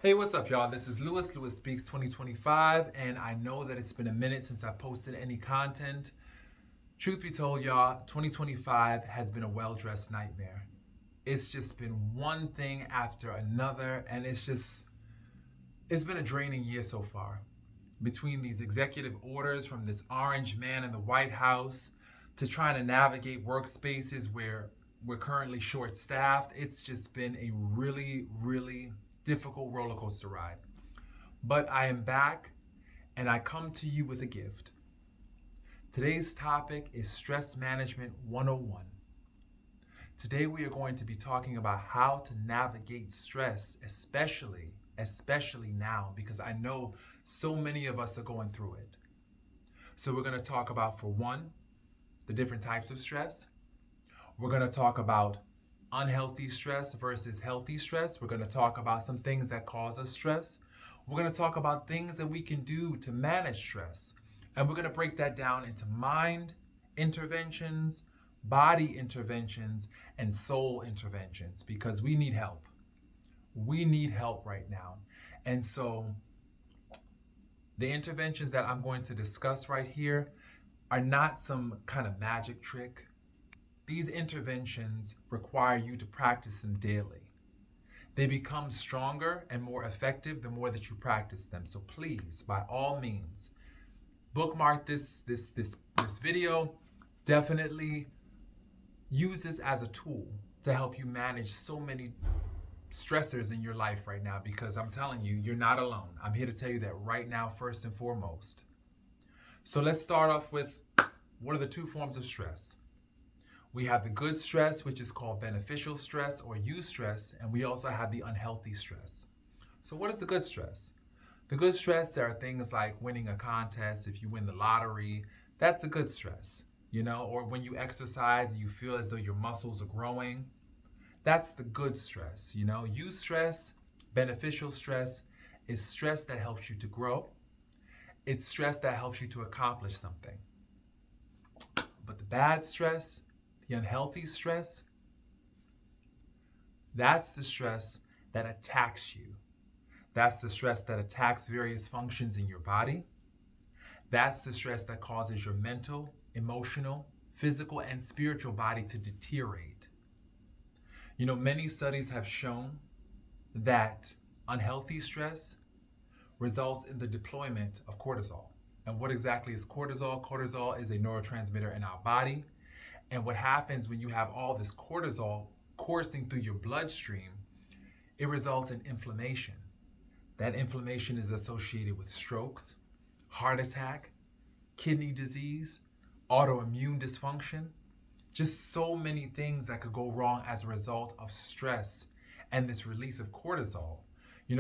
Hey, what's up, y'all? This is Lewis Speaks 2025, and I know that it's been a minute since I posted any content. Truth be told, y'all, 2025 has been a well dressed nightmare. It's just been one thing after another, and it's been a draining year so far. Between these executive orders from this orange man in the White House to trying to navigate workspaces where we're currently short staffed, it's just been a really difficult roller coaster ride. But I am back and I come to you with a gift. Today's topic is Stress Management 101. Today we are going to be talking about how to navigate stress, especially now, because I know so many of us are going through it. So we're going to talk about, for one, the different types of stress. We're going to talk about unhealthy stress versus healthy stress. We're going to talk about some things that cause us stress. We're going to talk about things that we can do to manage stress. And we're going to break that down into mind interventions, body interventions, and soul interventions because we need help. We need help right now. And so the interventions that I'm going to discuss right here are not some kind of magic trick. These interventions require you to practice them daily. They become stronger and more effective the more that you practice them. So please, by all means, bookmark this video. Definitely use this as a tool to help you manage so many stressors in your life right now, because I'm telling you, you're not alone. I'm here to tell you that right now, first and foremost. So let's start off with, what are the two forms of stress? We have the good stress, which is called beneficial stress or eustress, and we also have the unhealthy stress. So what is the good stress? The good stress are things like winning a contest. If you win the lottery, that's a good stress, or when you exercise and you feel as though your muscles are growing, that's the good stress. Eustress, beneficial stress, is stress that helps you to grow. It's stress that helps you to accomplish something. But the bad stress, the unhealthy stress, that's the stress that attacks you. That's the stress that attacks various functions in your body. That's the stress that causes your mental, emotional, physical, and spiritual body to deteriorate. Many studies have shown that unhealthy stress results in the deployment of cortisol. And what exactly is cortisol? Cortisol is a neurotransmitter in our body. And what happens when you have all this cortisol coursing through your bloodstream, it results in inflammation. That inflammation is associated with strokes, heart attack, kidney disease, autoimmune dysfunction, just so many things that could go wrong as a result of stress and this release of cortisol.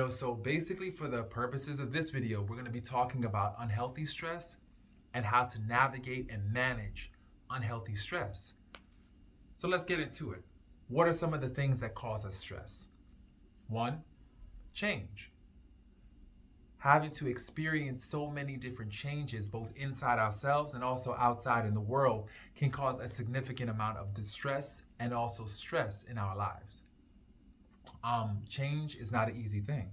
So basically, for the purposes of this video, we're going to be talking about unhealthy stress and how to navigate and manage unhealthy stress. So let's get into it. What are some of the things that cause us stress? One, change. Having to experience so many different changes, both inside ourselves and also outside in the world, can cause a significant amount of distress and also stress in our lives. Change is not an easy thing.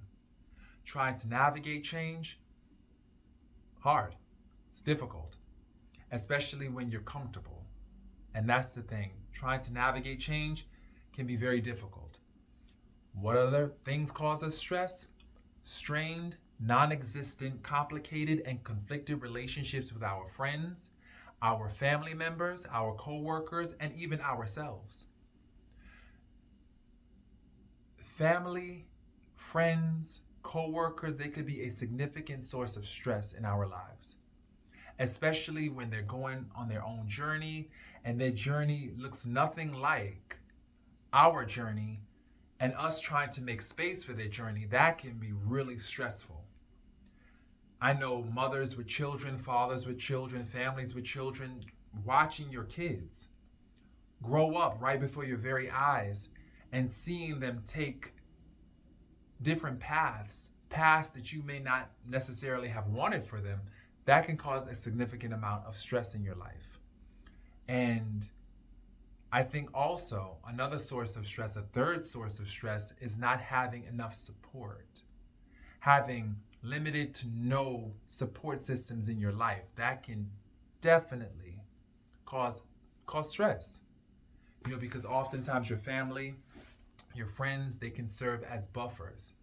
Trying to navigate change, hard. It's difficult, especially when you're comfortable. And that's the thing. Trying to navigate change can be very difficult. What other things cause us stress? Strained, non-existent, complicated, and conflicted relationships with our friends, our family members, our co-workers, and even ourselves. Family, friends, co-workers, they could be a significant source of stress in our lives, especially when they're going on their own journey and their journey looks nothing like our journey, and us trying to make space for their journey. That can be really stressful. I know mothers with children, fathers with children, families with children, watching your kids grow up right before your very eyes and seeing them take different paths that you may not necessarily have wanted for them. That can cause a significant amount of stress in your life. And I think also another source of stress, a third source of stress, is not having enough support. having limited to no support systems in your life, that can definitely cause stress. Because oftentimes your family, your friends, they can serve as buffers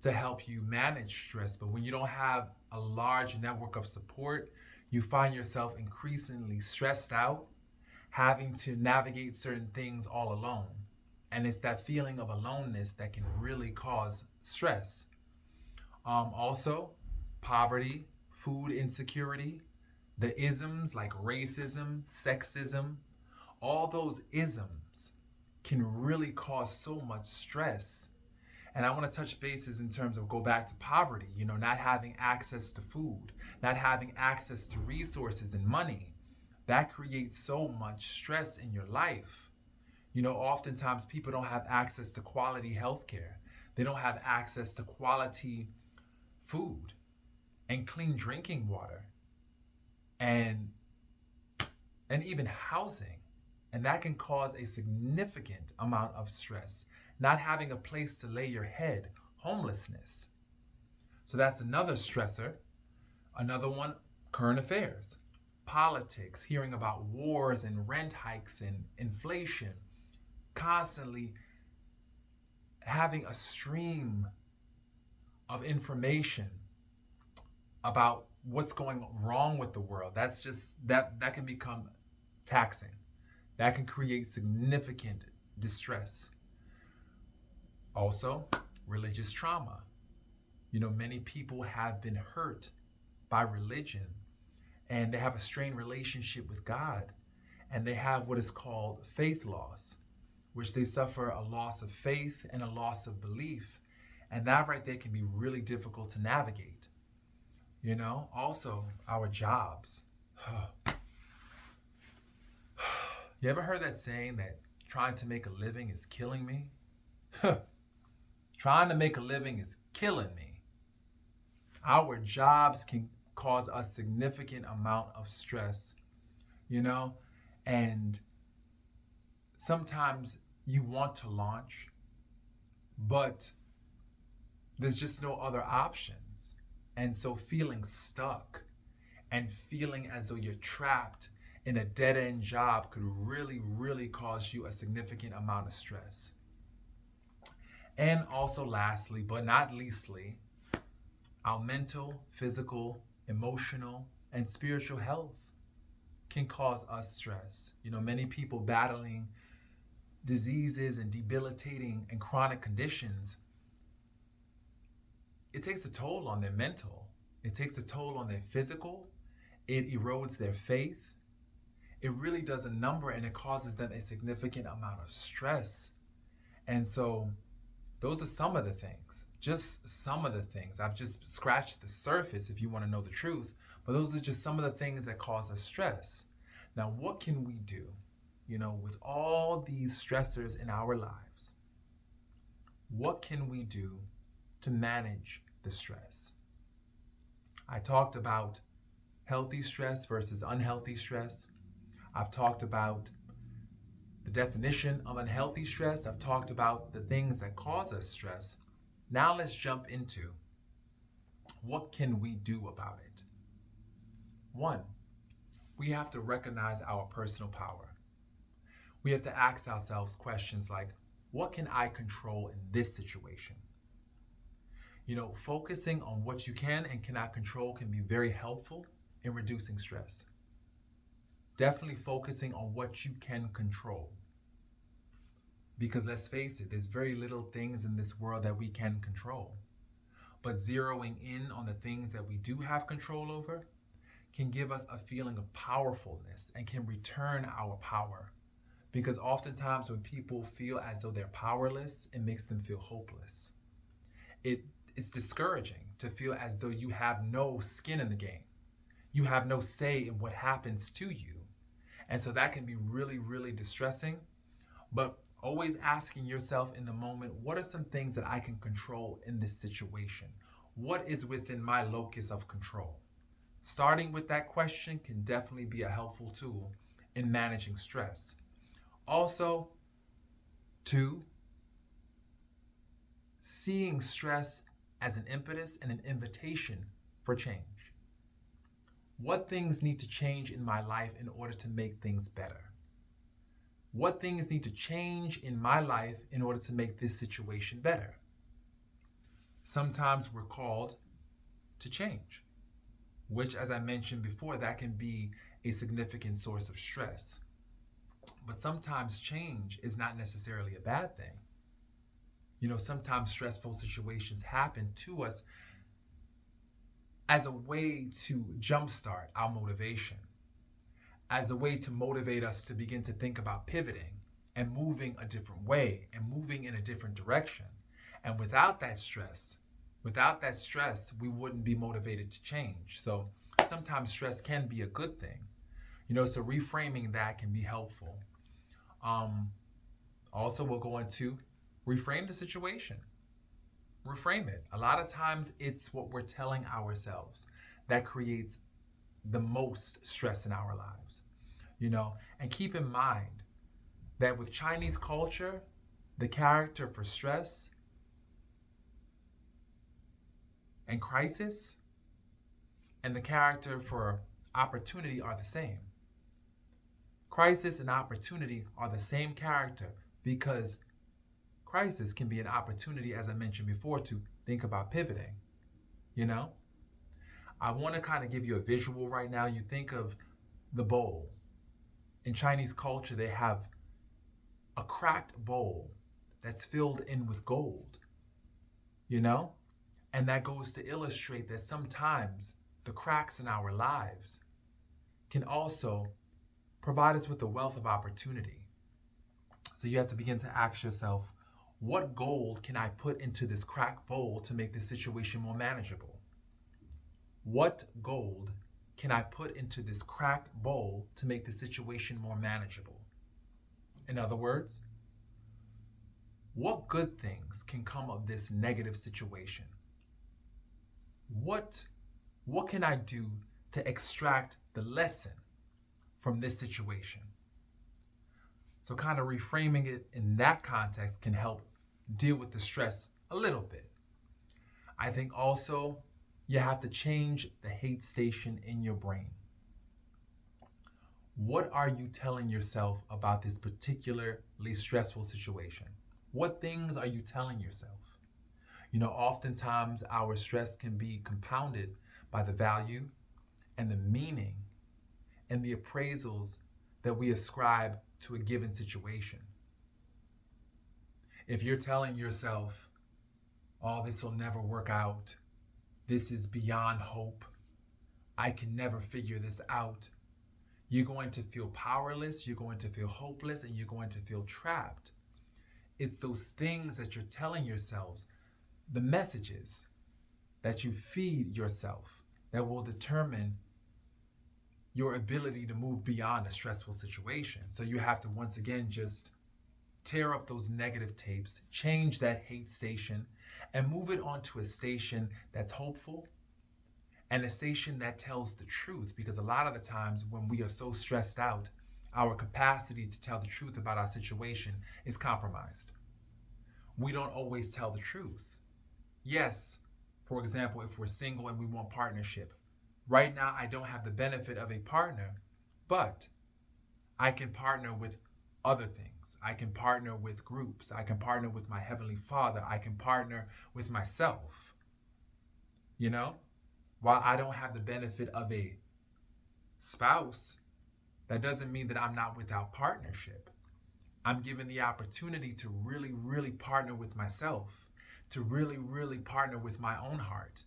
to help you manage stress. But when you don't have a large network of support, you find yourself increasingly stressed out, having to navigate certain things all alone. And it's that feeling of aloneness that can really cause stress. Also, poverty, food insecurity, the isms like racism, sexism, all those isms can really cause so much stress. And I want to touch bases in terms of go back to poverty, not having access to food, not having access to resources and money. That creates so much stress in your life. Oftentimes people don't have access to quality health care. They don't have access to quality food and clean drinking water and even housing. And that can cause a significant amount of stress. Not having a place to lay your head, homelessness. So that's another stressor. Another one, current affairs, politics, hearing about wars and rent hikes and inflation, constantly having a stream of information about what's going wrong with the world. That's just that can become taxing. That can create significant distress. Also, religious trauma. Many people have been hurt by religion and they have a strained relationship with God, and they have what is called faith loss, which they suffer a loss of faith and a loss of belief. And that right there can be really difficult to navigate. Also our jobs. You ever heard that saying that trying to make a living is killing me? Trying to make a living is killing me. Our jobs can cause a significant amount of stress, and sometimes you want to launch, but there's just no other options. And so feeling stuck and feeling as though you're trapped in a dead-end job could really, really cause you a significant amount of stress. And also lastly, but not leastly, our mental, physical, emotional, and spiritual health can cause us stress. Many people battling diseases and debilitating and chronic conditions, it takes a toll on their mental. It takes a toll on their physical. It erodes their faith. It really does a number, and it causes them a significant amount of stress. And so those are some of the things, just some of the things. I've just scratched the surface if you want to know the truth, but those are just some of the things that cause us stress. Now, what can we do, with all these stressors in our lives? What can we do to manage the stress? I talked about healthy stress versus unhealthy stress. I've talked about the definition of unhealthy stress. I've talked about the things that cause us stress. Now let's jump into what can we do about it. One, we have to recognize our personal power. We have to ask ourselves questions like, what can I control in this situation? Focusing on what you can and cannot control can be very helpful in reducing stress. Definitely focusing on what you can control. Because let's face it, there's very little things in this world that we can control. But zeroing in on the things that we do have control over can give us a feeling of powerfulness and can return our power. Because oftentimes when people feel as though they're powerless, it makes them feel hopeless. It's discouraging to feel as though you have no skin in the game. You have no say in what happens to you. And so that can be really, really distressing. But always asking yourself in the moment, what are some things that I can control in this situation? What is within my locus of control? Starting with that question can definitely be a helpful tool in managing stress. Also, 2, seeing stress as an impetus and an invitation for change. What things need to change in my life in order to make things better? What things need to change in my life in order to make this situation better? Sometimes we're called to change, which, as I mentioned before, that can be a significant source of stress. But sometimes change is not necessarily a bad thing. Sometimes stressful situations happen to us as a way to jumpstart our motivation, as a way to motivate us to begin to think about pivoting and moving a different way and moving in a different direction. And without that stress, we wouldn't be motivated to change. So sometimes stress can be a good thing. So reframing that can be helpful. Also, we'll go into reframe the situation. Reframe it. A lot of times it's what we're telling ourselves that creates the most stress in our lives. And keep in mind that with Chinese culture, the character for stress and crisis and the character for opportunity are the same. Crisis and opportunity are the same character because crisis can be an opportunity, as I mentioned before, to think about pivoting. I want to kind of give you a visual right now. You think of the bowl. In Chinese culture, they have a cracked bowl that's filled in with gold, And that goes to illustrate that sometimes the cracks in our lives can also provide us with a wealth of opportunity. So you have to begin to ask yourself, what gold can I put into this cracked bowl to make this situation more manageable? What gold can I put into this cracked bowl to make the situation more manageable? In other words, what good things can come of this negative situation? What can I do to extract the lesson from this situation? So kind of reframing it in that context can help deal with the stress a little bit. I think also you have to change the hate station in your brain. What are you telling yourself about this particularly stressful situation? What things are you telling yourself? Oftentimes our stress can be compounded by the value and the meaning and the appraisals that we ascribe to a given situation. If you're telling yourself, oh, this will never work out, this is beyond hope, I can never figure this out, you're going to feel powerless, you're going to feel hopeless, and you're going to feel trapped. It's those things that you're telling yourselves, the messages that you feed yourself, that will determine your ability to move beyond a stressful situation. So you have to once again just tear up those negative tapes, change that hate station, and move it onto a station that's hopeful and a station that tells the truth. Because a lot of the times when we are so stressed out, our capacity to tell the truth about our situation is compromised. We don't always tell the truth. Yes, for example, if we're single and we want partnership, right now I don't have the benefit of a partner, but I can partner with other things. I can partner with groups. I can partner with my Heavenly Father. I can partner with myself. While I don't have the benefit of a spouse, that doesn't mean that I'm not without partnership. I'm given the opportunity to really, really partner with myself, to really, really partner with my own heart,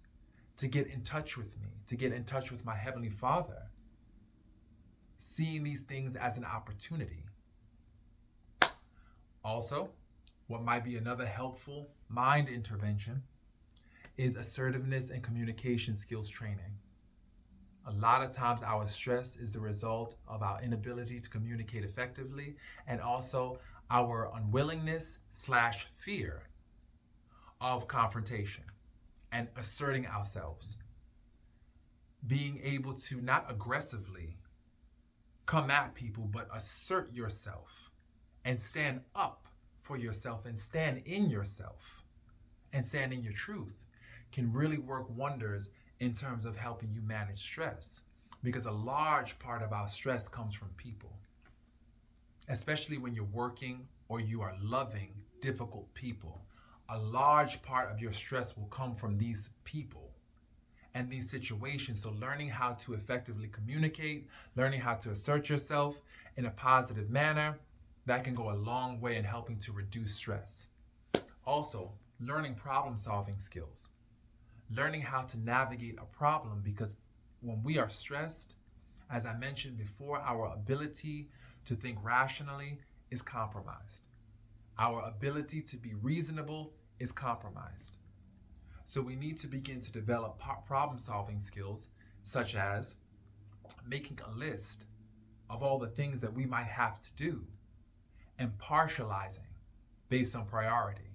to get in touch with me, to get in touch with my Heavenly Father. Seeing these things as an opportunity. Also, what might be another helpful mind intervention is assertiveness and communication skills training. A lot of times our stress is the result of our inability to communicate effectively and also our unwillingness/fear of confrontation and asserting ourselves. Being able to not aggressively come at people, but assert yourself and stand up for yourself and stand in yourself and stand in your truth can really work wonders in terms of helping you manage stress. Because a large part of our stress comes from people, especially when you're working or you are loving difficult people. A large part of your stress will come from these people and these situations. So learning how to effectively communicate, learning how to assert yourself in a positive manner, that can go a long way in helping to reduce stress. Also, learning problem solving skills, learning how to navigate a problem, because when we are stressed, as I mentioned before, our ability to think rationally is compromised. Our ability to be reasonable is compromised. So we need to begin to develop problem solving skills, such as making a list of all the things that we might have to do and partializing based on priority.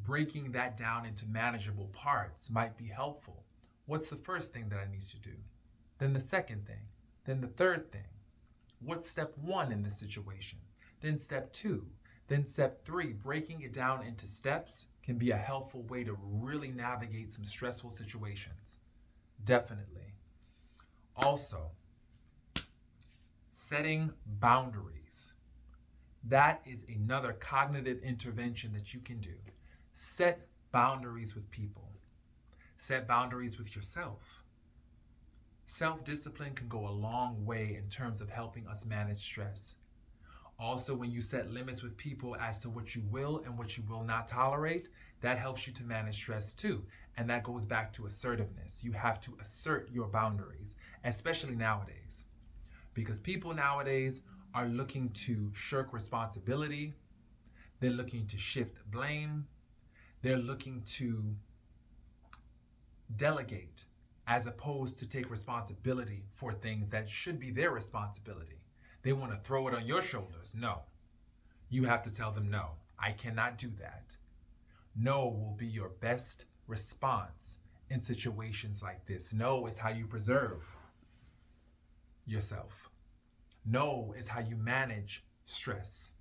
Breaking that down into manageable parts might be helpful. What's the first thing that I need to do? Then the second thing, then the third thing. What's step 1 in this situation? Then step 2, then step 3. Breaking it down into steps can be a helpful way to really navigate some stressful situations. Definitely. Also, setting boundaries. That is another cognitive intervention that you can do. Set boundaries with people. Set boundaries with yourself. Self-discipline can go a long way in terms of helping us manage stress. Also, when you set limits with people as to what you will and what you will not tolerate, that helps you to manage stress too. And that goes back to assertiveness. You have to assert your boundaries, especially nowadays. Because people nowadays are looking to shirk responsibility. They're looking to shift blame. They're looking to delegate as opposed to take responsibility for things that should be their responsibility. They want to throw it on your shoulders. No. You have to tell them, no, I cannot do that. No will be your best response in situations like this. No is how you preserve yourself. No is how you manage stress.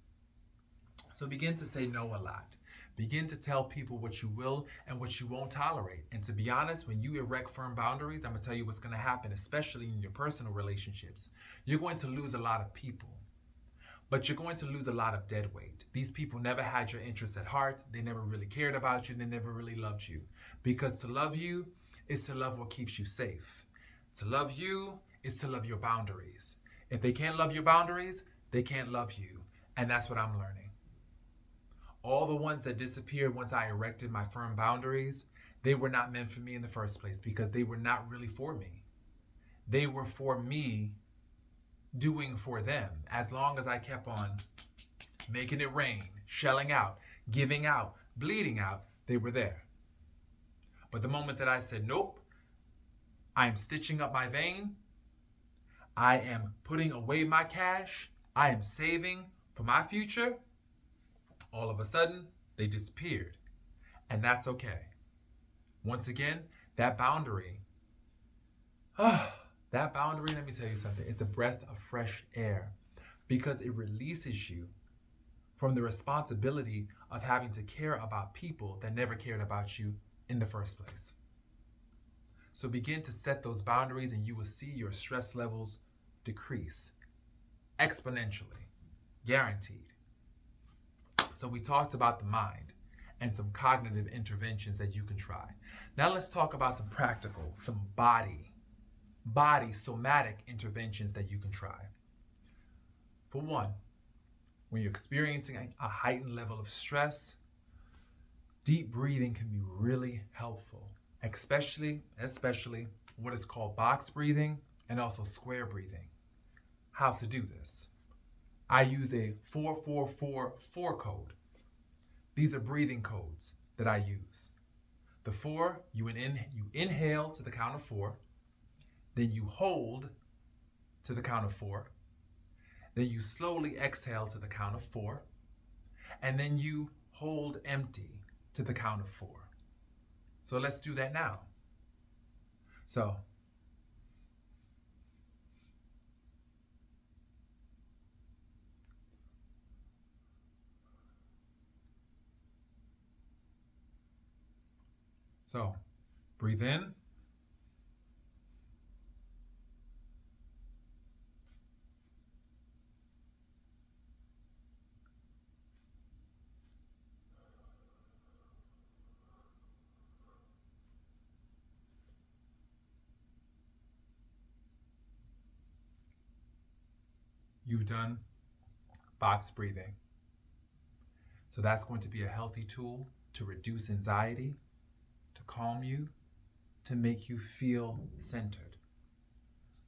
So begin to say no a lot. Begin to tell people what you will and what you won't tolerate. And to be honest, when you erect firm boundaries, I'm going to tell you what's going to happen, especially in your personal relationships. You're going to lose a lot of people, but you're going to lose a lot of dead weight. These people never had your interests at heart. They never really cared about you. They never really loved you. Because to love you is to love what keeps you safe. To love you is to love your boundaries. If they can't love your boundaries, they can't love you. And that's what I'm learning. All the ones that disappeared once I erected my firm boundaries, they were not meant for me in the first place because they were not really for me. They were for me doing for them. As long as I kept on making it rain, shelling out, giving out, bleeding out, they were there. But the moment that I said, nope, I'm stitching up my vein, I am putting away my cash, I am saving for my future, all of a sudden, they disappeared. And that's okay. Once again, that boundary, let me tell you something. It's a breath of fresh air because it releases you from the responsibility of having to care about people that never cared about you in the first place. So begin to set those boundaries and you will see your stress levels decrease exponentially, guaranteed. So we talked about the mind and some cognitive interventions that you can try. Now let's talk about some practical, some body, somatic interventions that you can try. For one, when you're experiencing a heightened level of stress, deep breathing can be really helpful, especially what is called box breathing and also square breathing. How to do this? I use a 4-4-4-4 code. These are breathing codes that I use. The 4, you inhale to the count of 4, then you hold to the count of 4, then you slowly exhale to the count of 4, and then you hold empty to the count of 4. So let's do that now. So So, breathe in. You've done box breathing. So that's going to be a healthy tool to reduce anxiety, to calm you, to make you feel centered.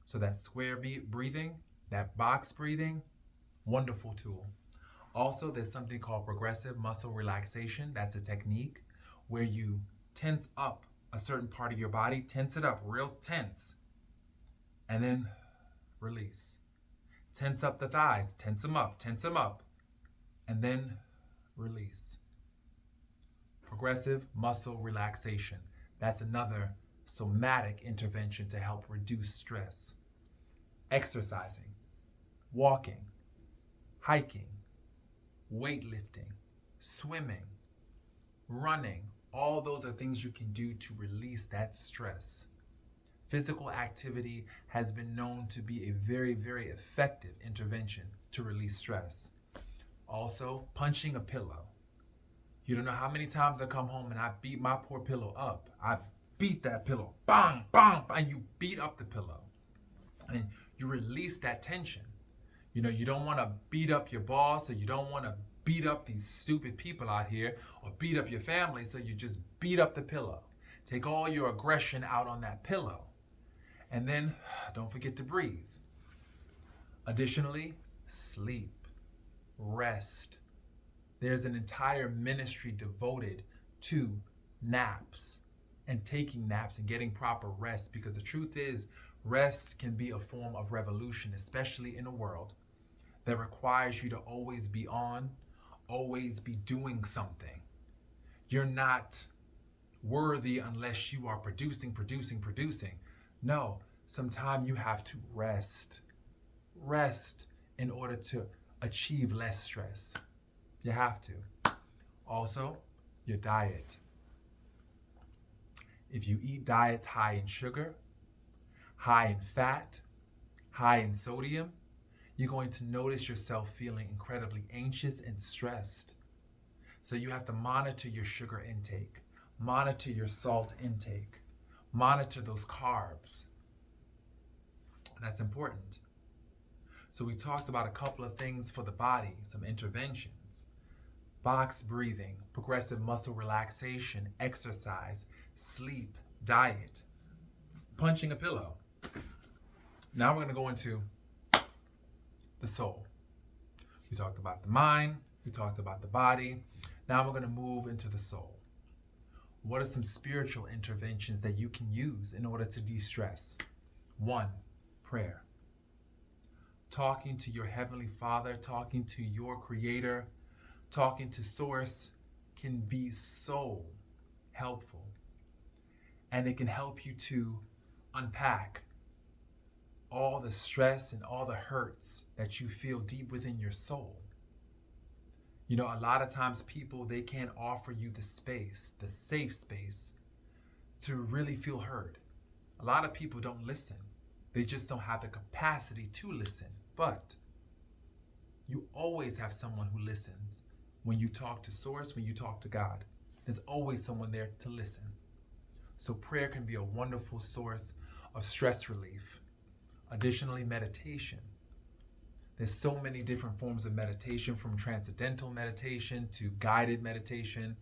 So that square breathing, that box breathing, wonderful tool. Also, there's something called progressive muscle relaxation. That's a technique where you tense up a certain part of your body, tense it up real tense, and then release. Tense up the thighs, tense them up, and then release. Progressive muscle relaxation. That's another somatic intervention to help reduce stress. Exercising, walking, hiking, weightlifting, swimming, running, all those are things you can do to release that stress. Physical activity has been known to be a very, very effective intervention to release stress. Also, punching a pillow. You don't know how many times I come home and I beat my poor pillow up. I beat that pillow, bang, bang, and you beat up the pillow. And you release that tension. You know, you don't want to beat up your boss, or you don't want to beat up these stupid people out here, or beat up your family, so you just beat up the pillow. Take all your aggression out on that pillow. And then don't forget to breathe. Additionally, sleep, rest. There's an entire ministry devoted to naps and taking naps and getting proper rest, because the truth is, rest can be a form of revolution, especially in a world that requires you to always be on, always be doing something. You're not worthy unless you are producing. No, sometimes you have to rest. Rest in order to achieve less stress. You have to. Also, your diet. If you eat diets high in sugar, high in fat, high in sodium, you're going to notice yourself feeling incredibly anxious and stressed. So you have to monitor your sugar intake, monitor your salt intake, monitor those carbs. That's important. So we talked about a couple of things for the body, some interventions. Box breathing, progressive muscle relaxation, exercise, sleep, diet, punching a pillow. Now we're going to go into the soul. We talked about the mind, we talked about the body. Now we're going to move into the soul. What are some spiritual interventions that you can use in order to de-stress? 1, prayer. Talking to your Heavenly Father, talking to your Creator, talking to Source can be so helpful. And it can help you to unpack all the stress and all the hurts that you feel deep within your soul. You know, a lot of times people, they can't offer you the space, the safe space, to really feel heard. A lot of people don't listen. They just don't have the capacity to listen. But you always have someone who listens. When you talk to Source, when you talk to God, there's always someone there to listen. So prayer can be a wonderful source of stress relief. Additionally, meditation. There's so many different forms of meditation, from transcendental meditation to guided meditation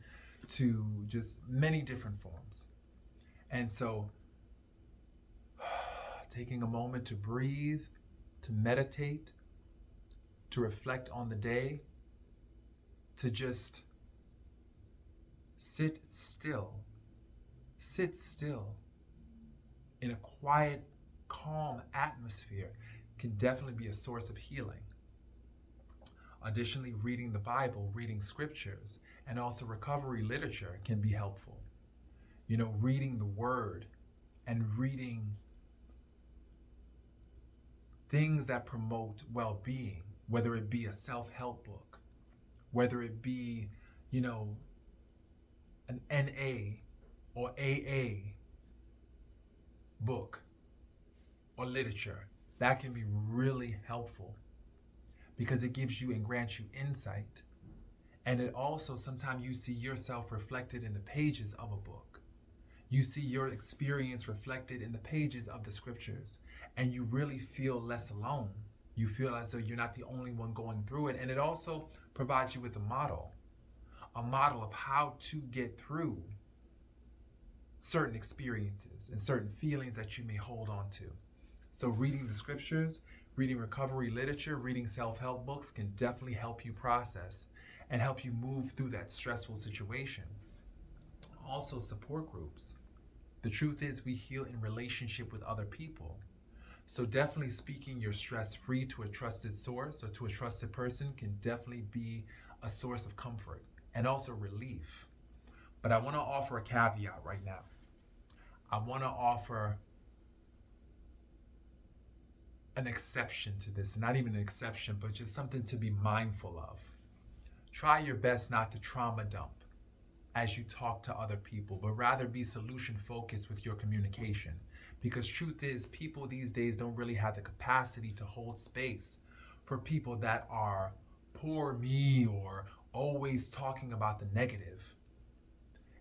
to just many different forms. And so taking a moment to breathe, to meditate, to reflect on the day, to just sit still in a quiet, calm atmosphere can definitely be a source of healing. Additionally, reading the Bible, reading scriptures, and also recovery literature can be helpful. You know, reading the Word and reading things that promote well-being, whether it be a self-help book, whether it be, you know, an NA or AA book or literature, that can be really helpful because it gives you and grants you insight. And it also, sometimes you see yourself reflected in the pages of a book. You see your experience reflected in the pages of the scriptures, and you really feel less alone. You feel as though you're not the only one going through it. And it also provides you with a model of how to get through certain experiences and certain feelings that you may hold on to. So reading the scriptures, reading recovery literature, reading self-help books can definitely help you process and help you move through that stressful situation. Also, support groups. The truth is, we heal in relationship with other people. So definitely speaking your stress free to a trusted source or to a trusted person can definitely be a source of comfort and also relief. But I want to offer a caveat right now. I want to offer an exception to this, not even an exception, but just something to be mindful of. Try your best not to trauma dump as you talk to other people, but rather be solution focused with your communication. Because truth is, people these days don't really have the capacity to hold space for people that are poor me or always talking about the negative.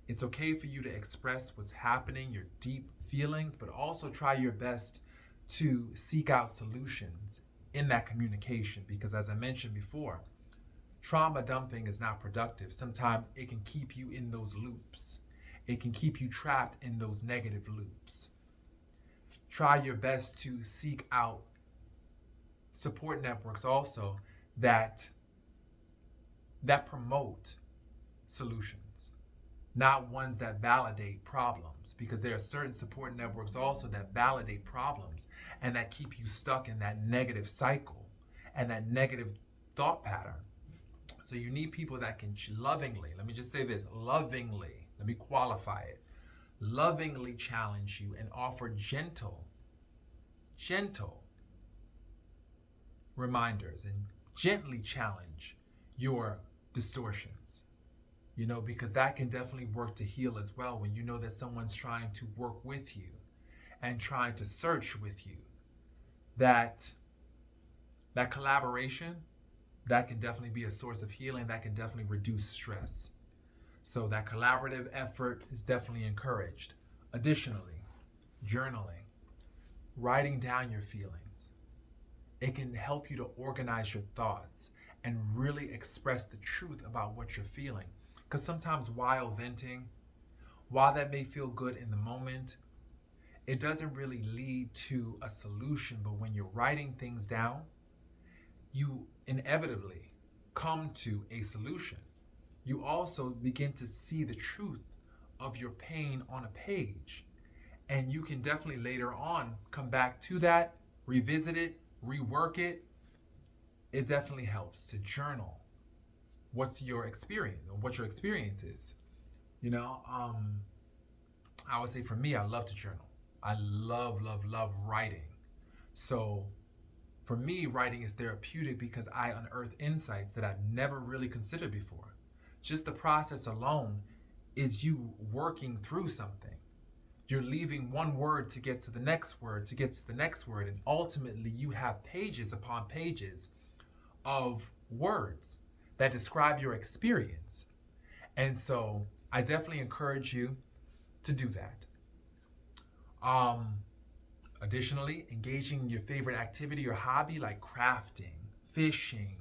It's okay for you to express what's happening, your deep feelings, but also try your best to seek out solutions in that communication. Because as I mentioned before, trauma dumping is not productive. Sometimes it can keep you in those loops. It can keep you trapped in those negative loops. Try your best to seek out support networks also that promote solutions, not ones that validate problems, because there are certain support networks also that validate problems and that keep you stuck in that negative cycle and that negative thought pattern. So you need people that can lovingly, let me just say this, lovingly, let me qualify it, lovingly challenge you and offer gentle reminders and gently challenge your distortions. Because that can definitely work to heal as well when you know that someone's trying to work with you and trying to search with you. That collaboration, that can definitely be a source of healing, that can definitely reduce stress. So that collaborative effort is definitely encouraged. Additionally, journaling, writing down your feelings. It can help you to organize your thoughts and really express the truth about what you're feeling. Because sometimes while venting, while that may feel good in the moment, it doesn't really lead to a solution. But when you're writing things down, you inevitably come to a solution. You also begin to see the truth of your pain on a page. And you can definitely later on come back to that, revisit it, rework it. It definitely helps to journal what your experience is. I would say for me, I love to journal. I love writing. So for me, writing is therapeutic because I unearth insights that I've never really considered before. Just the process alone is you working through something. You're leaving one word to get to the next word, to get to the next word, and ultimately you have pages upon pages of words that describe your experience. And so I definitely encourage you to do that. Additionally, engaging in your favorite activity or hobby like crafting, fishing,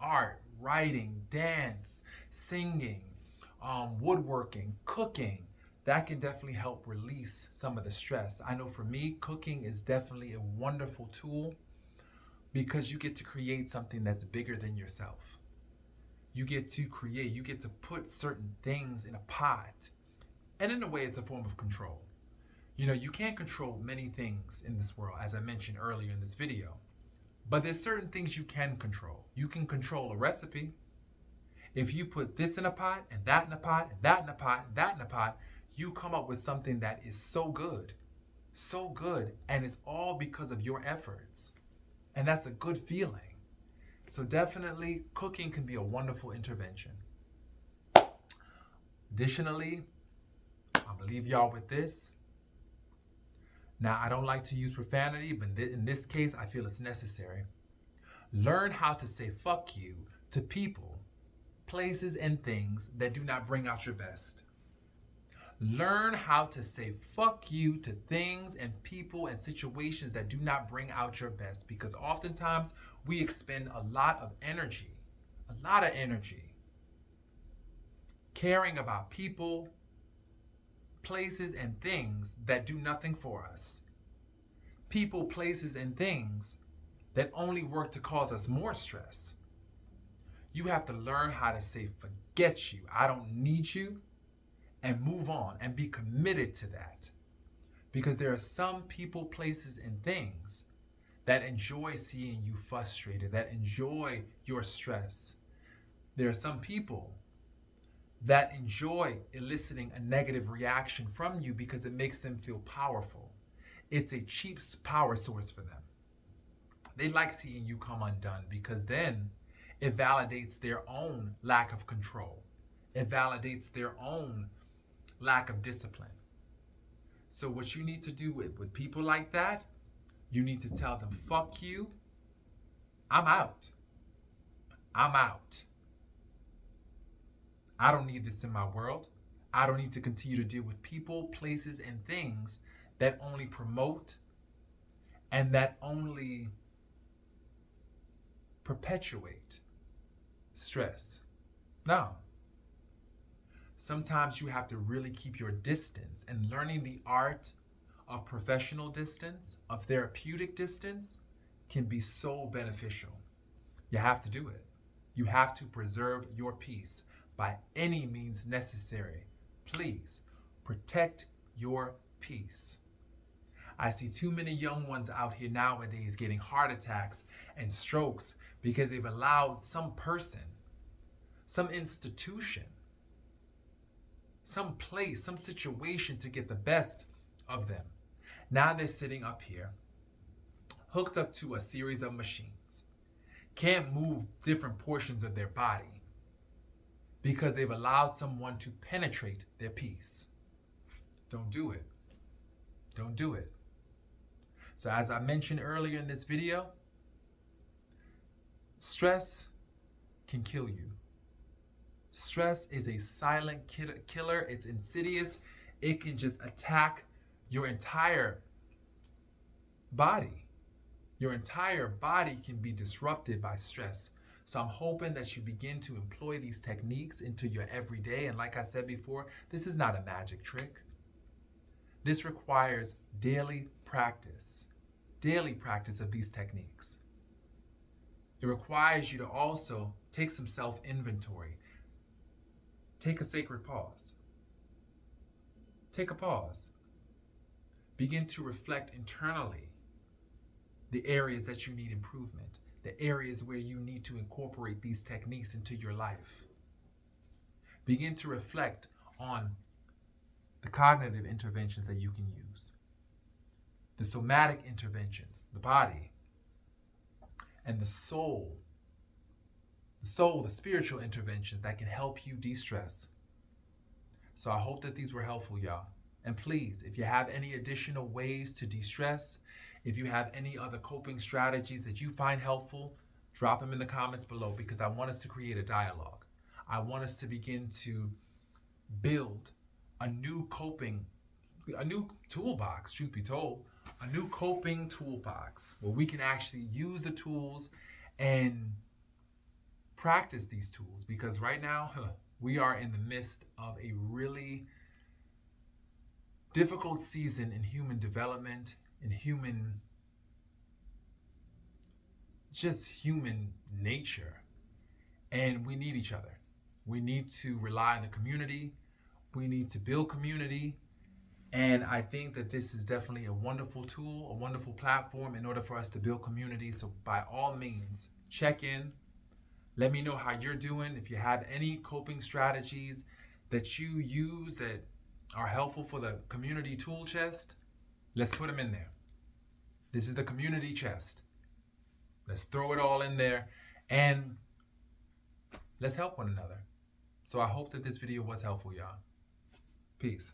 art, writing, dance, singing, woodworking, cooking, that can definitely help release some of the stress. I know for me, cooking is definitely a wonderful tool because you get to create something that's bigger than yourself. You get to put certain things in a pot. And in a way, it's a form of control. You can't control many things in this world, as I mentioned earlier in this video. But there's certain things you can control. You can control a recipe. If you put this in a pot, and that in a pot, and that in a pot, and that in a pot, you come up with something that is so good, and it's all because of your efforts. And that's a good feeling. So definitely, cooking can be a wonderful intervention. Additionally, I'm to leave y'all with this. Now, I don't like to use profanity, but in this case, I feel it's necessary. Learn how to say fuck you to people, places, and things that do not bring out your best. Learn how to say fuck you to things and people and situations that do not bring out your best, because oftentimes we expend a lot of energy caring about people, places, and things that do nothing for us. People, places, and things that only work to cause us more stress. You have to learn how to say forget you, I don't need you, and move on and be committed to that. Because there are some people, places, and things that enjoy seeing you frustrated, that enjoy your stress. There are some people that enjoy eliciting a negative reaction from you because it makes them feel powerful. It's a cheap power source for them. They like seeing you come undone because then it validates their own lack of control. It validates their own lack of discipline. So what you need to do with people like that, you need to tell them, fuck you, I'm out. I'm out. I don't need this in my world. I don't need to continue to deal with people, places, and things that only promote and that only perpetuate stress. No. Sometimes you have to really keep your distance, and learning the art of professional distance, of therapeutic distance, can be so beneficial. You have to do it. You have to preserve your peace by any means necessary. Please protect your peace. I see too many young ones out here nowadays getting heart attacks and strokes because they've allowed some person, some institution, some place, some situation to get the best of them. Now they're sitting up here, hooked up to a series of machines, can't move different portions of their body because they've allowed someone to penetrate their peace. Don't do it. Don't do it. So as I mentioned earlier in this video, stress can kill you. Stress is a silent killer. It's insidious. It can just attack your entire body. Your entire body can be disrupted by stress. So I'm hoping that you begin to employ these techniques into your everyday. And like I said before, this is not a magic trick. This requires daily practice of these techniques. It requires you to also take some self-inventory. Take a sacred pause. Take a pause. Begin to reflect internally the areas that you need improvement, the areas where you need to incorporate these techniques into your life. Begin to reflect on the cognitive interventions that you can use, the somatic interventions, the body, and the soul, the spiritual interventions that can help you de-stress. So I hope that these were helpful, y'all. And please, if you have any additional ways to de-stress, if you have any other coping strategies that you find helpful, drop them in the comments below, because I want us to create a dialogue. I want us to begin to build a new toolbox, truth be told, a new coping toolbox where we can actually use the tools and practice these tools. Because right now, we are in the midst of a really difficult season in human development, in human nature. And we need each other. We need to rely on the community. We need to build community. And I think that this is definitely a wonderful tool, a wonderful platform in order for us to build community. So by all means, check in. Let me know how you're doing. If you have any coping strategies that you use that are helpful for the community tool chest, let's put them in there. This is the community chest. Let's throw it all in there and let's help one another. So I hope that this video was helpful, y'all. Peace.